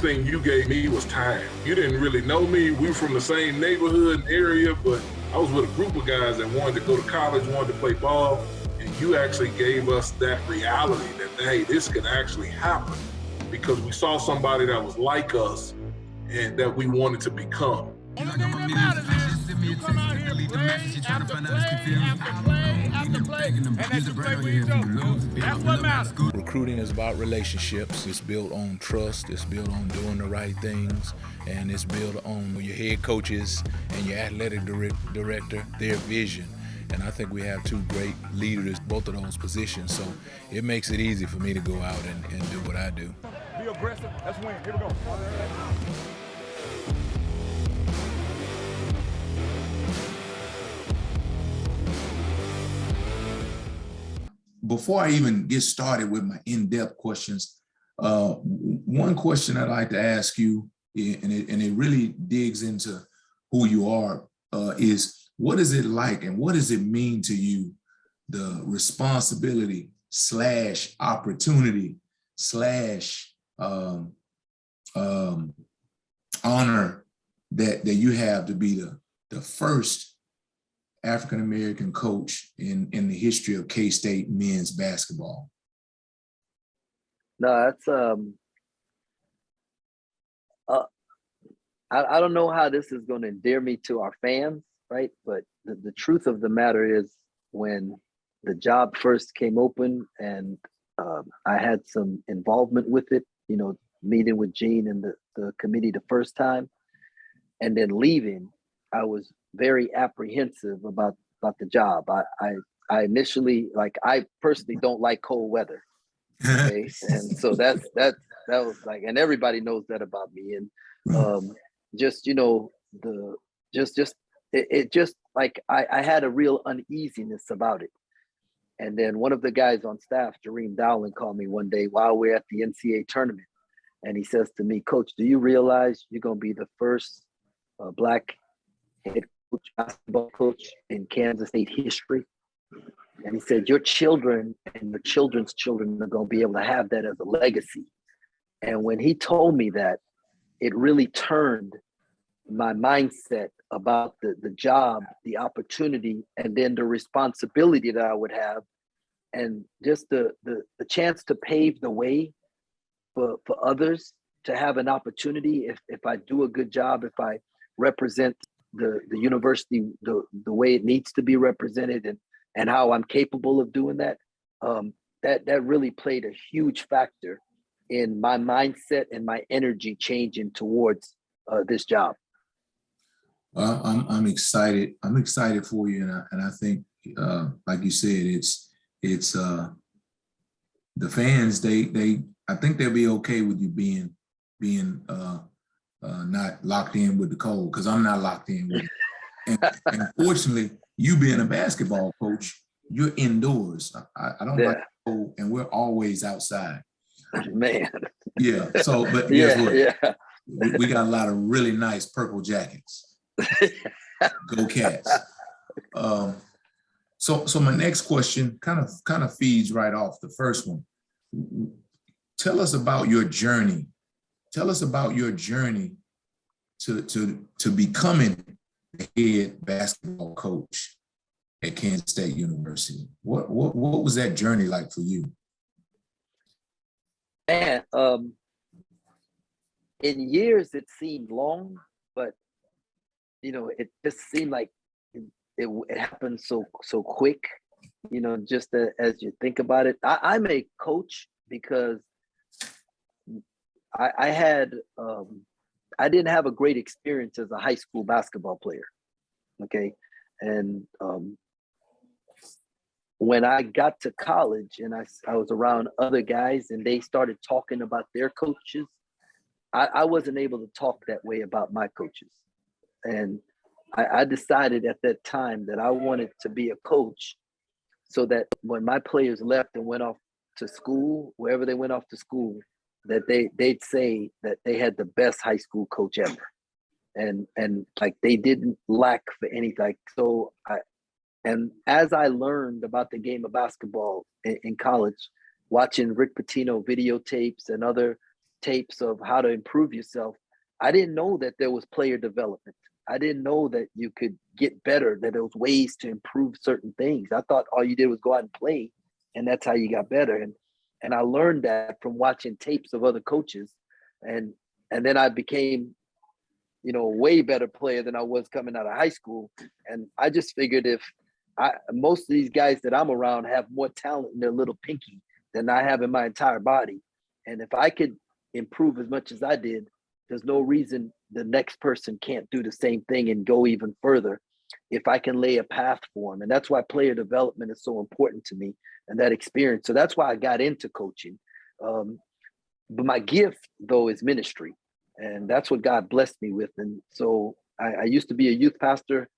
thing you gave me was time. You didn't really know me. We were from the same neighborhood and area, but I was with a group of guys that wanted to go to college, wanted to play ball, and you actually gave us that reality that, hey, this could actually happen, because we saw somebody that was like us and that we wanted to become. Only thing that matters is you come out here, play after play after play after play, and that you play for each other. That's what matters. Recruiting is about relationships. It's built on trust. It's built on doing the right things, and it's built on your head coaches and your athletic director, their vision. And I think we have two great leaders, both of those positions. So it makes it easy for me to go out and do what I do. Be aggressive. Let's win. Here we go. Before I even get started with my in-depth questions, one question I'd like to ask you, and it really digs into who you are, is what is it like and what does it mean to you, the responsibility / opportunity / honor that you have to be the first African-American coach in the history of K-State men's basketball? No, that's I don't know how this is going to endear me to our fans, right? But the truth of the matter is, when the job first came open and I had some involvement with it, meeting with Gene and the committee the first time, and then leaving, I was very apprehensive about the job. I initially, I personally don't like cold weather. Okay. And so that was like, and everybody knows that about me. And I had a real uneasiness about it. And then one of the guys on staff, Jerome Tang, called me one day while we're at the NCAA tournament. And he says to me, "Coach, do you realize you're going to be the first Black head coach, basketball coach in Kansas State history?" And he said, "Your children and your children's children are going to be able to have that as a legacy." And when he told me that, it really turned my mindset about the job, the opportunity, and then the responsibility that I would have, and just the chance to pave the way for others to have an opportunity. If I do a good job, if I represent the university the way it needs to be represented, and how I'm capable of doing that, that really played a huge factor in my mindset and my energy changing towards this job. Well, I'm excited. I'm excited for you, and I think, like you said, it's the fans. I think they'll be okay with you being not locked in with the cold, because I'm not locked in with it. And fortunately, you being a basketball coach, you're indoors. I don't like the cold, and we're always outside. Man. Yeah. So, but guess what? Yeah. We got a lot of really nice purple jackets. Go Cats. So my next question kind of feeds right off the first one. Tell us about your journey. Tell us about your journey to becoming the head basketball coach at Kansas State University. What was that journey like for you? Man, in years it seemed long, but it just seemed like it happened so quick. Just as you think about it, I'm a coach because I had I didn't have a great experience as a high school basketball player. Okay. And when I got to college and I was around other guys and they started talking about their coaches, I wasn't able to talk that way about my coaches. And I decided at that time that I wanted to be a coach so that when my players left and went off to school, wherever they went off to school, that they'd say that they had the best high school coach ever. And like they didn't lack for anything. So and as I learned about the game of basketball in college, watching Rick Pitino videotapes and other tapes of how to improve yourself, I didn't know that there was player development. I didn't know that you could get better, that there was ways to improve certain things. I thought all you did was go out and play, and that's how you got better. And I learned that from watching tapes of other coaches, and then I became, you know, a way better player than I was coming out of high school. And I just figured if most of these guys that I'm around have more talent in their little pinky than I have in my entire body, and if I could improve as much as I did, there's no reason the next person can't do the same thing and go even further if I can lay a path for them. And that's why player development is so important to me, and that experience. So that's why I got into coaching. But my gift, though, is ministry. And that's what God blessed me with. And so I used to be a youth pastor.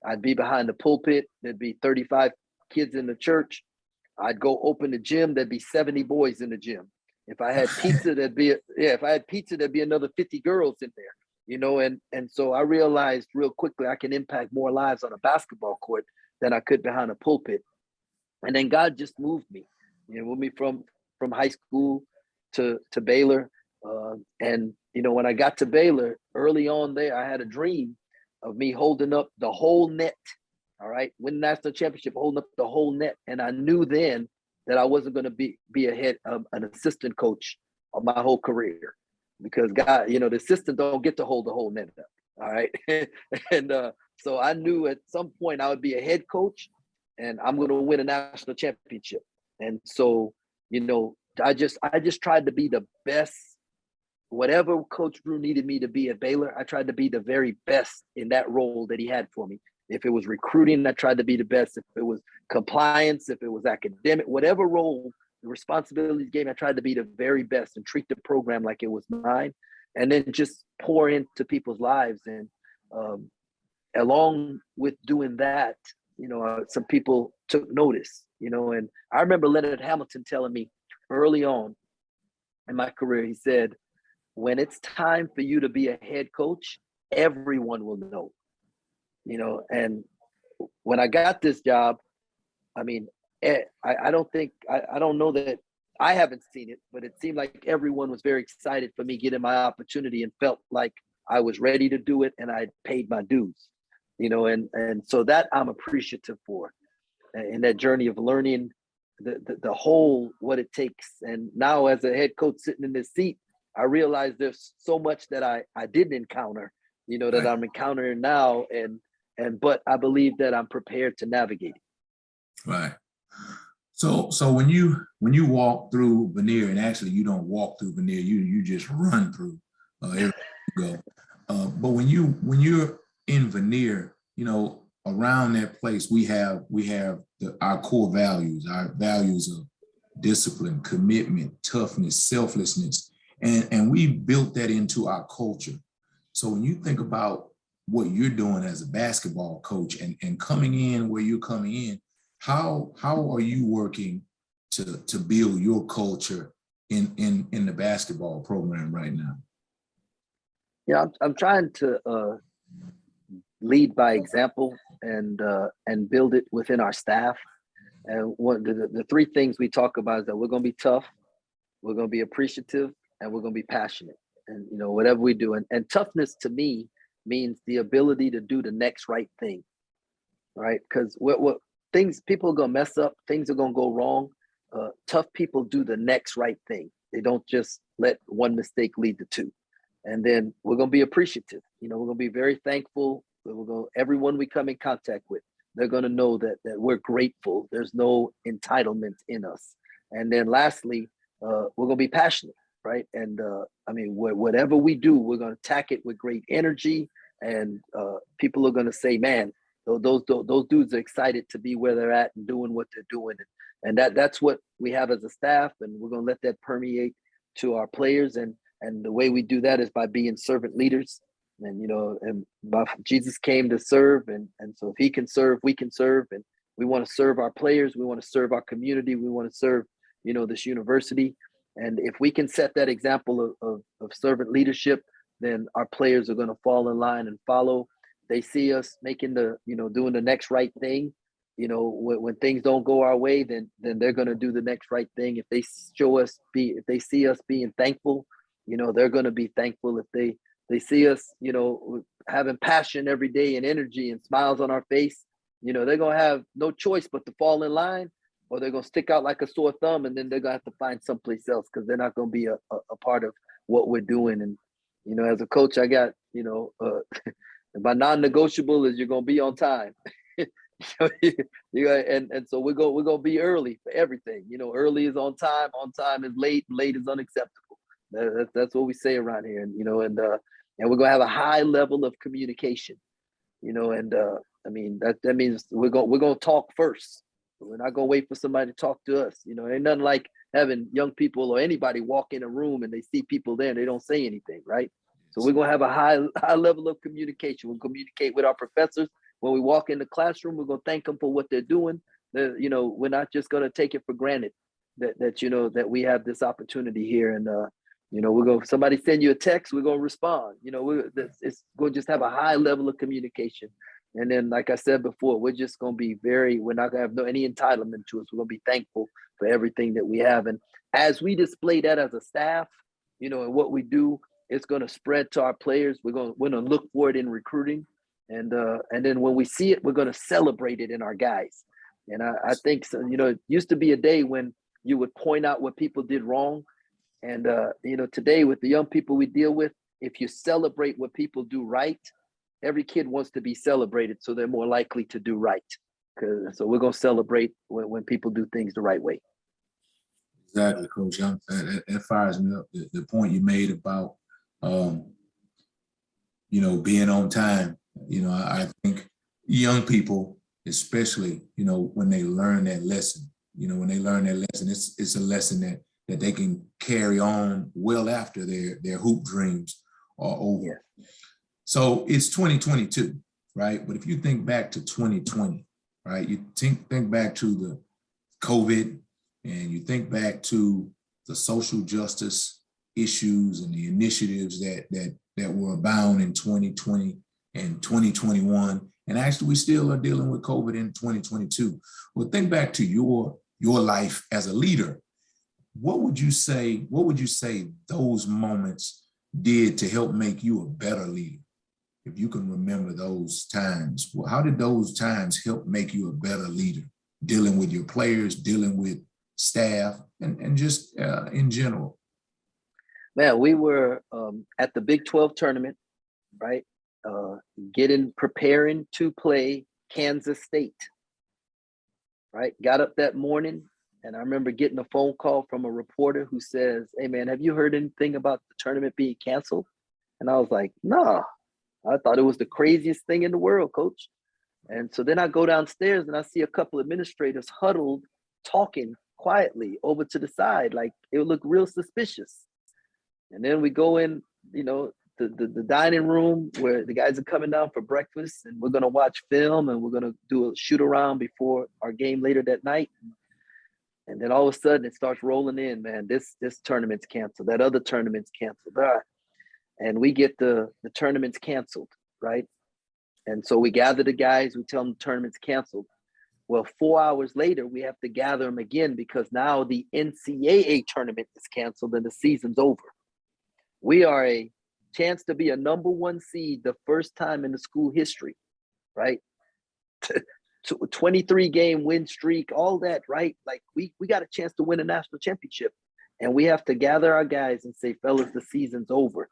I'd be behind the pulpit. There'd be 35 kids in the church. I'd go open the gym. There'd be 70 boys in the gym. If I had pizza, there'd be another 50 girls in there, you know, and so I realized real quickly I can impact more lives on a basketball court than I could behind a pulpit. And then God just moved me, you know, moved me from high school to Baylor. And, you know, when I got to Baylor early on there, I had a dream of me holding up the whole net. All right. Win the national championship, holding up the whole net. And I knew then that I wasn't going to be an assistant coach of my whole career, because God, you know, the assistant don't get to hold the whole net up. All right. And so I knew at some point I would be a head coach and I'm going to win a national championship. And so, you know, I just tried to be the best. Whatever Coach Drew needed me to be at Baylor, I tried to be the very best in that role that he had for me. If it was recruiting, I tried to be the best. If it was compliance, if it was academic, whatever role, the responsibilities gave me, I tried to be the very best and treat the program like it was mine, and then just pour into people's lives. And along with doing that, you know, some people took notice, you know, and I remember Leonard Hamilton telling me early on in my career, he said, when it's time for you to be a head coach, everyone will know. You know, and when I got this job, I mean, I don't know that I haven't seen it, but it seemed like everyone was very excited for me getting my opportunity and felt like I was ready to do it and I paid my dues, you know, and so that I'm appreciative for, in that journey of learning the whole, what it takes. And now as a head coach sitting in this seat, I realize there's so much that I didn't encounter, you know, that I'm encountering now. But I believe that I'm prepared to navigate it. Right. So when you walk through veneer, and actually you don't walk through veneer, you just run through everywhere you go. But when you're in veneer, you know, around that place we have our core values, our values of discipline, commitment, toughness, selflessness, and we built that into our culture. So when you think about what you're doing as a basketball coach and coming in where you're coming in, how are you working to build your culture in the basketball program right now? Yeah, I'm trying to lead by example and build it within our staff. And the three things we talk about is that we're going to be tough, we're going to be appreciative, and we're going to be passionate. And, you know, whatever we do. And toughness to me means the ability to do the next right thing, right? Because what things, people are going to mess up, things are going to go wrong. Tough people do the next right thing. They don't just let one mistake lead to two. And then we're going to be appreciative. You know, we're going to be very thankful. Everyone we come in contact with, they're going to know that we're grateful. There's no entitlement in us. And then lastly, we're going to be passionate, right? And I mean, whatever we do, we're going to attack it with great energy. And people are going to say, man, those dudes are excited to be where they're at and doing what they're doing. And that's what we have as a staff. And we're going to let that permeate to our players. And the way we do that is by being servant leaders. And, you know, and Jesus came to serve. And so if he can serve, we can serve. And we want to serve our players. We want to serve our community. We want to serve, you know, this university. And if we can set that example of servant leadership, then our players are going to fall in line and follow. They see us making doing the next right thing. You know, when things don't go our way, then they're going to do the next right thing. If they see us being thankful, they're going to be thankful if they see us, having passion every day and energy and smiles on our face. They're going to have no choice but to fall in line, or they're going to stick out like a sore thumb, and then they're going to have to find someplace else because they're not going to be a part of what we're doing. And, as a coach, I got, my non-negotiable is you're going to be on time. And so we're going to be early for everything. Early is on time is late is unacceptable. That's what we say around here. And, and we're going to have a high level of communication, and that means we're going to talk first. We're not going to wait for somebody to talk to us. Ain't nothing like having young people or anybody walk in a room and they see people there and they don't say anything, right? So we're going to have a high level of communication. We'll communicate with our professors. When we walk in the classroom, we're going to thank them for what they're doing. We're not just going to take it for granted that we have this opportunity here. And, we're going to, somebody send you a text, we're going to respond. It's going to just have a high level of communication. And then, like I said before, we're just going to be we're not going to have any entitlement to us. We're going to be thankful for everything that we have. And as we display that as a staff, and what we do, it's going to spread to our players. We're going to look for it in recruiting. And then when we see it, we're going to celebrate it in our guys. And I think, so, it used to be a day when you would point out what people did wrong. And, today with the young people we deal with, if you celebrate what people do right, every kid wants to be celebrated, so they're more likely to do right. So we're going to celebrate when people do things the right way. Exactly, Coach. That fires me up. The point you made about, being on time. I think young people, especially, when they learn that lesson, it's a lesson that they can carry on well after their hoop dreams are over. Yeah. So it's 2022, right? But if you think back to 2020, right, you think back to the COVID, and you think back to the social justice issues and the initiatives that were abound in 2020 and 2021, and actually we still are dealing with COVID in 2022. Well, think back to your life as a leader. What would you say those moments did to help make you a better leader? If you can remember those times, how did those times help make you a better leader, dealing with your players, dealing with staff, and just in general? Man, we were at the Big 12 tournament, right? Preparing to play Kansas State, right? Got up that morning, and I remember getting a phone call from a reporter who says, "Hey, man, have you heard anything about the tournament being canceled?" And I was like, "No, I thought it was the craziest thing in the world, Coach." And so then I go downstairs and I see a couple administrators huddled, talking quietly over to the side, like it looked real suspicious. And then we go in, the dining room where the guys are coming down for breakfast, and we're going to watch film, and we're going to do a shoot around before our game later that night. And then all of a sudden it starts rolling in, man, this tournament's canceled. That other tournament's canceled. All right. And we get the tournament's canceled, right? And so we gather the guys, we tell them the tournament's canceled. Well, 4 hours later, we have to gather them again because now the NCAA tournament is canceled and the season's over. We are a chance to be a number one seed the first time in the school history, right? 23-game win streak, all that, right? Like we got a chance to win a national championship, and we have to gather our guys and say, fellas, the season's over.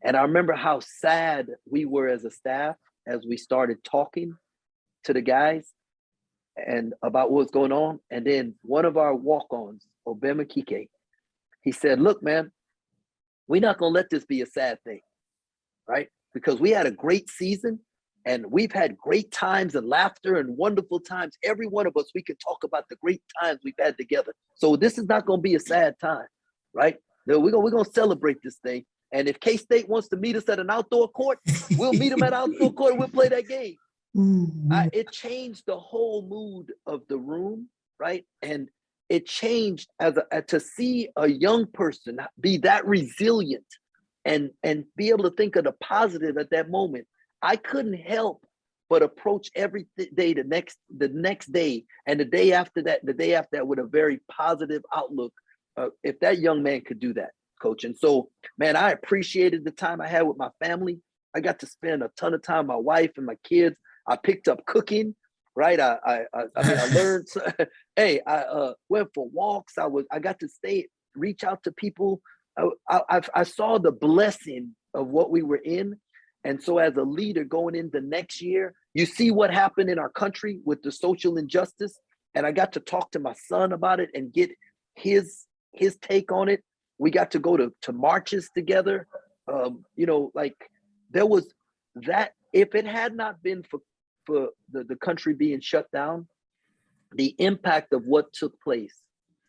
And I remember how sad we were as a staff as we started talking to the guys and about what's going on. And then one of our walk-ons, Obama Kike, he said, "Look, man, we're not going to let this be a sad thing, right? Because we had a great season and we've had great times and laughter and wonderful times. Every one of us, we can talk about the great times we've had together. So this is not going to be a sad time, right? No, we're going to celebrate this thing. And if K-State wants to meet us at an outdoor court, we'll meet them at an outdoor court and we'll play that game." It changed the whole mood of the room, right? And it changed to see a young person be that resilient and be able to think of the positive at that moment. I couldn't help but approach every day the next day and the day after that with a very positive outlook. If that young man could do that, Coach. And so, man, I appreciated the time I had with my family. I got to spend a ton of time with my wife and my kids. I picked up cooking, right? I mean, I learned. Hey, I went for walks. I got to reach out to people. I saw the blessing of what we were in. And so as a leader going into next year, you see what happened in our country with the social injustice. And I got to talk to my son about it and get his take on it. We got to go to marches together. You know, like there was that, if it had not been for the country being shut down, the impact of what took place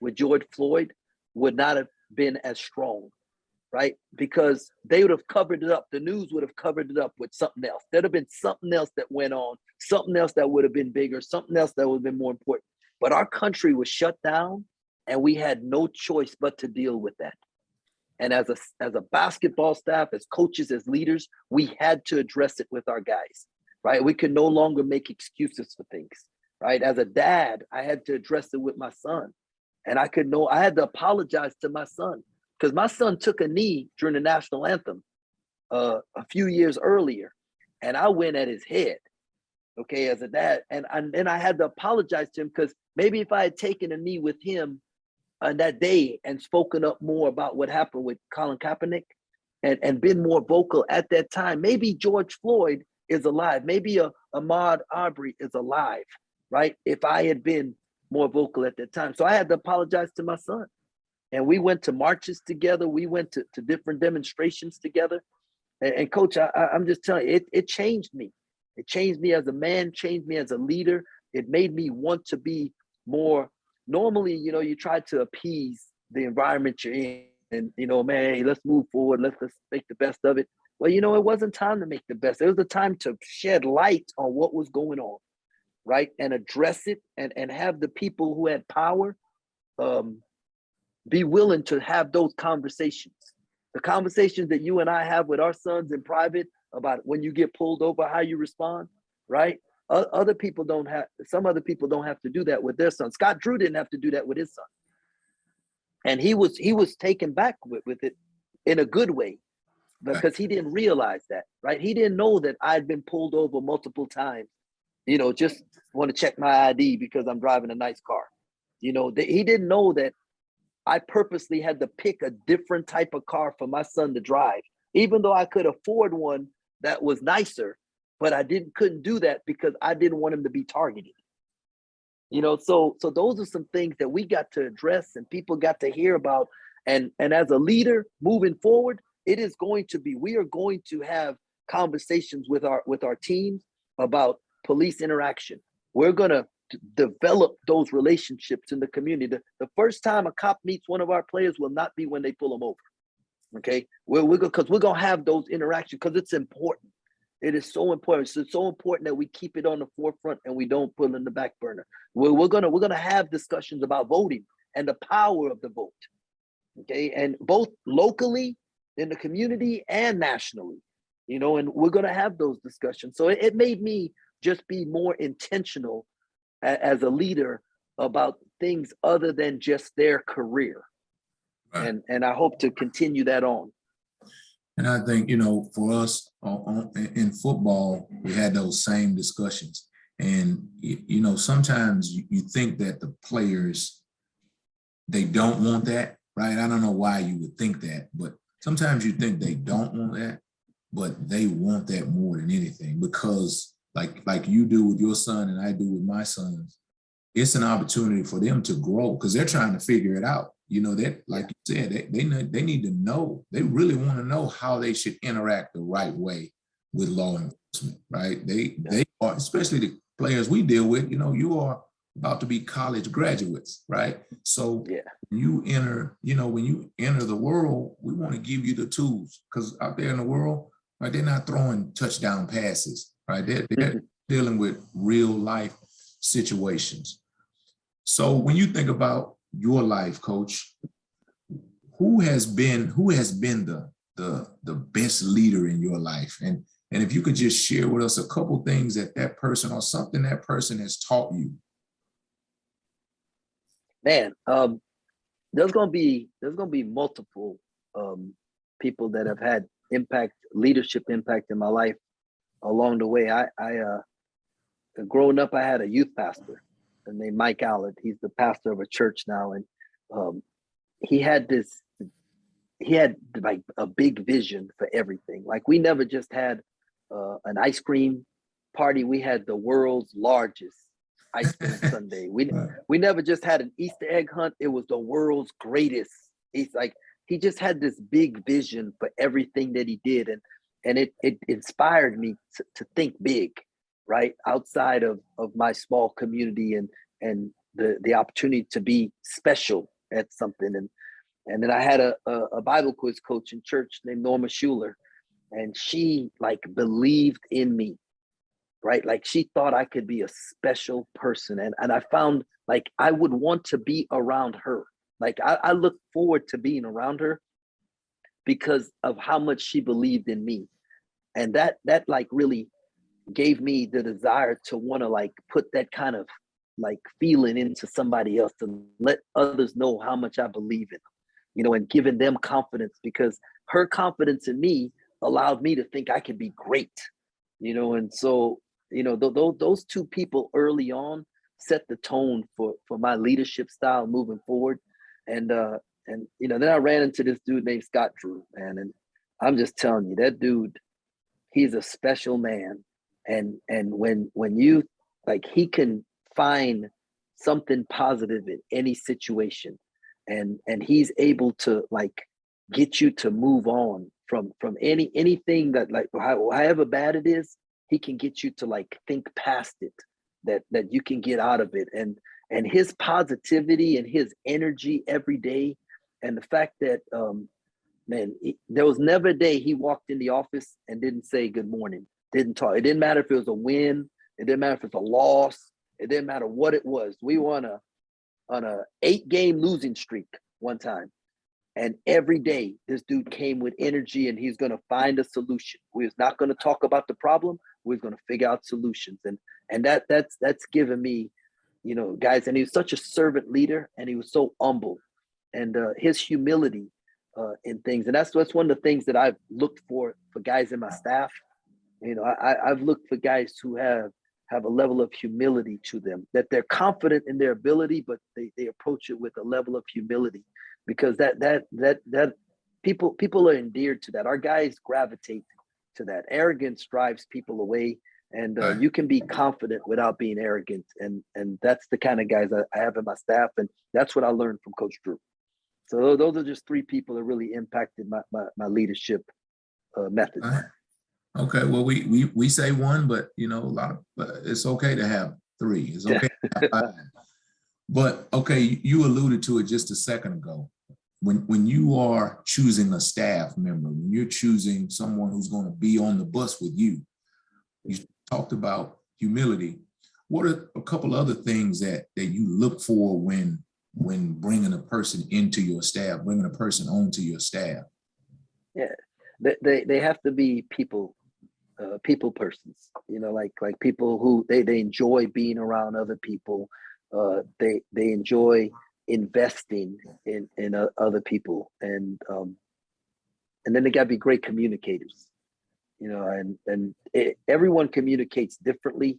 with George Floyd would not have been as strong, right? Because they would have covered it up. The news would have covered it up with something else. There'd have been something else that went on, something else that would have been bigger, something else that would have been more important. But our country was shut down and we had no choice but to deal with that. And as a basketball staff, as coaches, as leaders, we had to address it with our guys, right? We could no longer make excuses for things, right? As a dad, I had to address it with my son. And I had to apologize to my son because my son took a knee during the national anthem a few years earlier. And I went at his head, okay, as a dad. And then I had to apologize to him because maybe if I had taken a knee with him that day and spoken up more about what happened with Colin Kaepernick and been more vocal at that time, maybe George Floyd is alive. Maybe Ahmaud Arbery is alive, right? If I had been more vocal at that time. So I had to apologize to my son. And we went to marches together. We went to different demonstrations together. And Coach, I'm just telling you, it changed me. It changed me as a man, changed me as a leader. It made me want to be more. Normally, you know, you try to appease the environment you're in and, you know, man, hey, let's move forward. Let's make the best of it. Well, you know, it wasn't time to make the best. It was the time to shed light on what was going on, right? And address it and have the people who had power be willing to have those conversations. The conversations that you and I have with our sons in private about when you get pulled over, how you respond, right? Some other people don't have to do that with their son. Scott Drew didn't have to do that with his son. And he was taken back with it in a good way because he didn't realize that, right? He didn't know that I'd been pulled over multiple times, you know, just want to check my ID because I'm driving a nice car. You know, he didn't know that I purposely had to pick a different type of car for my son to drive, even though I could afford one that was nicer. But I couldn't do that because I didn't want him to be targeted. You know, so those are some things that we got to address and people got to hear about. And as a leader moving forward, we are going to have conversations with our teams about police interaction. We're going to develop those relationships in the community. The first time a cop meets one of our players will not be when they pull them over. Okay, because we're going to have those interactions because it's important. It is so important. So it's so important that we keep it on the forefront and we don't put it in the back burner. We're gonna have discussions about voting and the power of the vote. Okay, and both locally in the community and nationally, you know, and we're gonna have those discussions. So it made me just be more intentional as a leader about things other than just their career. Right. And I hope to continue that on. And I think, you know, for us in football, we had those same discussions. And, you know, sometimes you think that the players, they don't want that, right? I don't know why you would think that, but sometimes you think they don't want that, but they want that more than anything because like you do with your son and I do with my sons, it's an opportunity for them to grow because they're trying to figure it out. You know, that, like you said, they need to know, they really want to know how they should interact the right way with law enforcement, right? They are, especially the players we deal with, you know, you are about to be college graduates, right? So when you enter the world, we want to give you the tools because out there in the world, right, they're not throwing touchdown passes, right? They're dealing with real life situations. So when you think about your life, Coach, who has been the best leader in your life? And if you could just share with us a couple things that person or something that person has taught you. Man, there's gonna be multiple people that have had leadership impact in my life along the way. Growing up, I had a youth pastor named Mike Allard. He's the pastor of a church now. And he had like a big vision for everything. Like, we never just had an ice cream party. We had the world's largest ice cream sundae. We never just had an Easter egg hunt. It was the world's greatest. He just had this big vision for everything that he did. And it inspired me to think big, right? Outside of my small community and the opportunity to be special at something. And then I had a Bible quiz coach in church named Norma Schuler, and she like believed in me, right? Like, she thought I could be a special person. And I found like I would want to be around her. Like, I look forward to being around her because of how much she believed in me. And that like really gave me the desire to want to like put that kind of like feeling into somebody else, to let others know how much I believe in them, and giving them confidence, because her confidence in me allowed me to think I could be great, and so, those two people early on set the tone for my leadership style moving forward. And then I ran into this dude named Scott Drew, man. And I'm just telling you, that dude, he's a special man. And when you like, he can find something positive in any situation, and he's able to like get you to move on from anything that, like, however bad it is, he can get you to like think past it, that you can get out of it. And his positivity and his energy every day, and the fact that there was never a day he walked in the office and didn't say good morning, didn't talk. It didn't matter if it was a win, it didn't matter if it's a loss, it didn't matter what it was. We won on a 8-game losing streak one time, and every day this dude came with energy, and he's going to find a solution. We was not going to talk about the problem, we was going to figure out solutions. And that's given me, guys. And he was such a servant leader, and he was so humble, and his humility in things. And that's one of the things that I've looked for guys in my staff. I've looked for guys who have a level of humility to them, that they're confident in their ability, but they approach it with a level of humility, because that people are endeared to that. Our guys gravitate to that. Arrogance drives people away. And you can be confident without being arrogant. And that's the kind of guys I have in my staff. And that's what I learned from Coach Drew. So those are just 3 people that really impacted my leadership methods. Okay, well, we say 1, but it's okay to have 3. It's okay to have 5. But okay, you alluded to it just a second ago. When you are choosing a staff member, when you're choosing someone who's going to be on the bus with you, you talked about humility. What are a couple other things that you look for when bringing a person into your staff, bringing a person onto your staff? Yeah, they have to be people persons, like people who they enjoy being around other people. They enjoy investing in other people, and then they gotta be great communicators. Everyone communicates differently,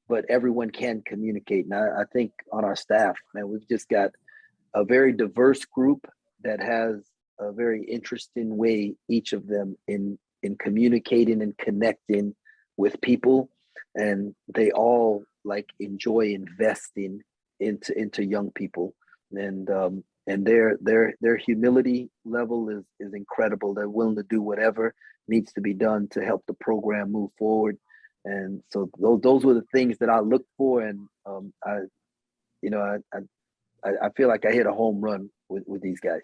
but everyone can communicate. And I think on our staff, man, we've just got a very diverse group that has a very interesting way, each of them, in communicating and connecting with people. And they all like enjoy investing into young people. And their humility level is incredible. They're willing to do whatever needs to be done to help the program move forward. And so those were the things that I looked for. And I feel like I hit a home run with these guys.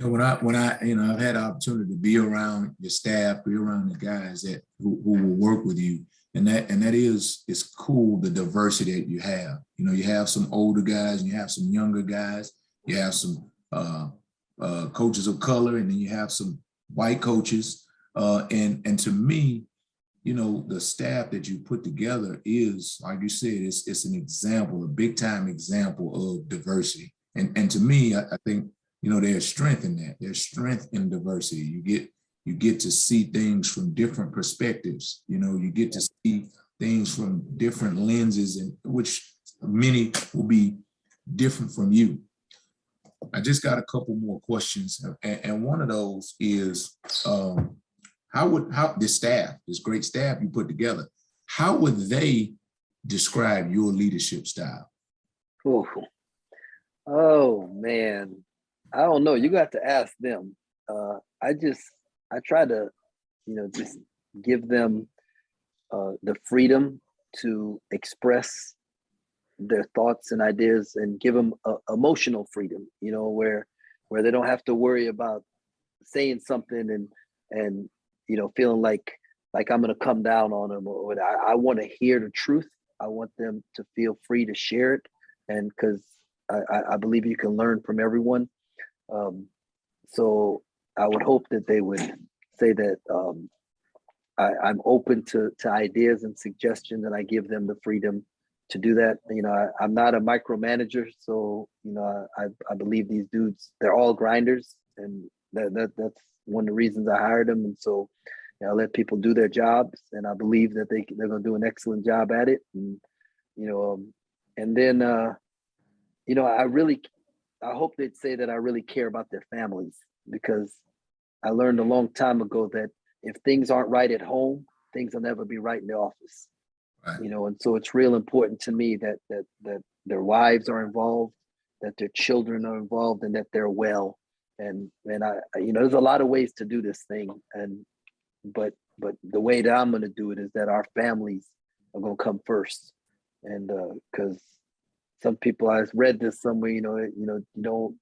When I I've had the opportunity to be around your staff, be around the guys who will work with you, and that is, it's cool, the diversity that you have. You have some older guys, and you have some younger guys, you have some coaches of color, and then you have some white coaches. And to me, the staff that you put together is, like you said, it's an example, a big time example of diversity. And to me, I think there's strength in that. There's strength in diversity. You get to see things from different perspectives. You get to see things from different lenses, and which many will be different from you. I just got a couple more questions, and one of those is, how this great staff you put together, how would they describe your leadership style? Oh man, I don't know. You got to ask them. I try to, just give them the freedom to express their thoughts and ideas, and give them emotional freedom, where they don't have to worry about saying something and feeling like I'm going to come down on them, or I want to hear the truth. I want them to feel free to share it, and because I believe you can learn from everyone. So I would hope that they would say that I'm open to ideas and suggestions, and I give them the freedom to do that. I'm not a micromanager, so I believe these dudes, they're all grinders, and that's one of the reasons I hired them. And so I let people do their jobs, and I believe that they're going to do an excellent job at it. And and then I hope they'd say that I really care about their families, because I learned a long time ago that if things aren't right at home, things will never be right in the office. Right. And so it's real important to me that their wives are involved, that their children are involved, and that they're well. And I there's a lot of ways to do this thing, but the way that I'm going to do it is that our families are going to come first. And because some people, I've read this somewhere, I don't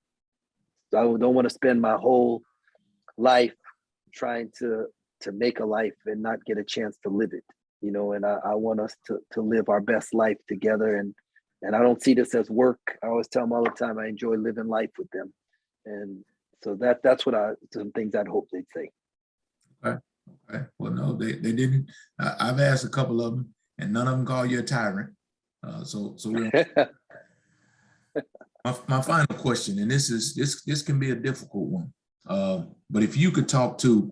want to spend my whole life trying to make a life and not get a chance to live it. And I want us to live our best life together. And I don't see this as work. I always tell them all the time, I enjoy living life with them. And so that's some things I'd hope they'd say. Okay. Well, no, they didn't. I've asked a couple of them, and none of them call you a tyrant. So my final question, and this can be a difficult one. But if you could talk to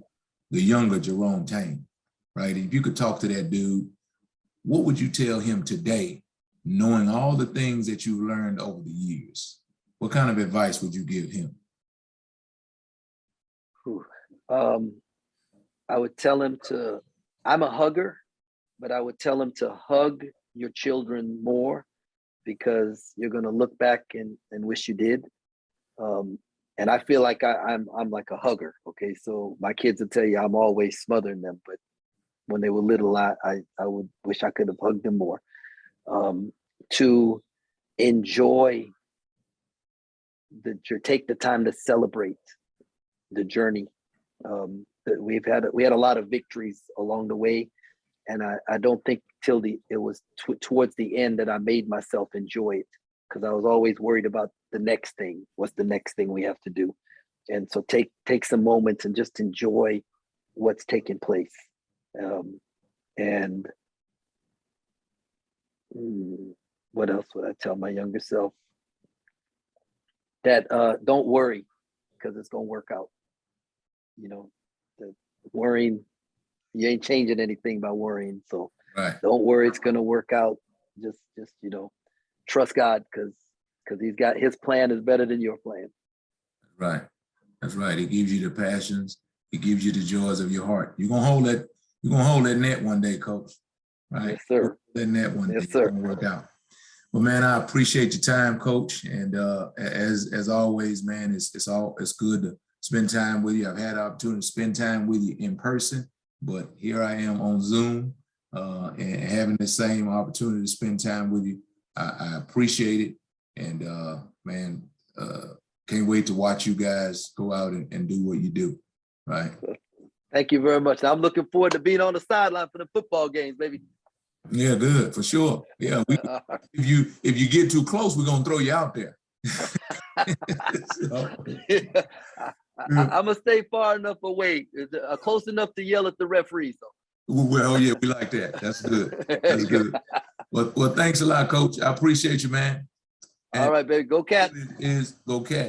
the younger Jerome Tang, right? If you could talk to that dude, what would you tell him today, knowing all the things that you've learned over the years? What kind of advice would you give him? I would tell him I'm a hugger, but I would tell him to hug your children more, because you're going to look back and wish you did. And I feel like I'm like a hugger. Okay. So my kids will tell you I'm always smothering them, but when they were little, I would wish I could have hugged them more. To enjoy take the time to celebrate the journey. We had a lot of victories along the way, and I don't think till it was towards the end that I made myself enjoy it, because I was always worried about the next thing. What's the next thing we have to do? And so take some moments and just enjoy what's taking place. And what else would I tell my younger self? That don't worry, because it's gonna work out. The worrying, you ain't changing anything by worrying. So right. Don't worry, it's gonna work out. Just trust God, because He's got His plan is better than your plan. Right. That's right. It gives you the passions. It gives you the joys of your heart. You're gonna hold that net one day, Coach. Right? Yes, sir. That net one day. Yes, sir. It's gonna work out. Well, man, I appreciate your time, Coach. And as always, man, it's good to spend time with you. I've had the opportunity to spend time with you in person, but here I am on Zoom, and having the same opportunity to spend time with you. I appreciate it. And man, can't wait to watch you guys go out and do what you do. Right. Thank you very much. I'm looking forward to being on the sideline for the football games, baby. Yeah, good, for sure. Yeah, if you get too close, we're gonna throw you out there. I'm gonna stay far enough away, close enough to yell at the referee. So. Well, yeah, we like that. That's good. That's good. Well, thanks a lot, Coach. I appreciate you, man. All right, baby. Go Cat. Go Cat.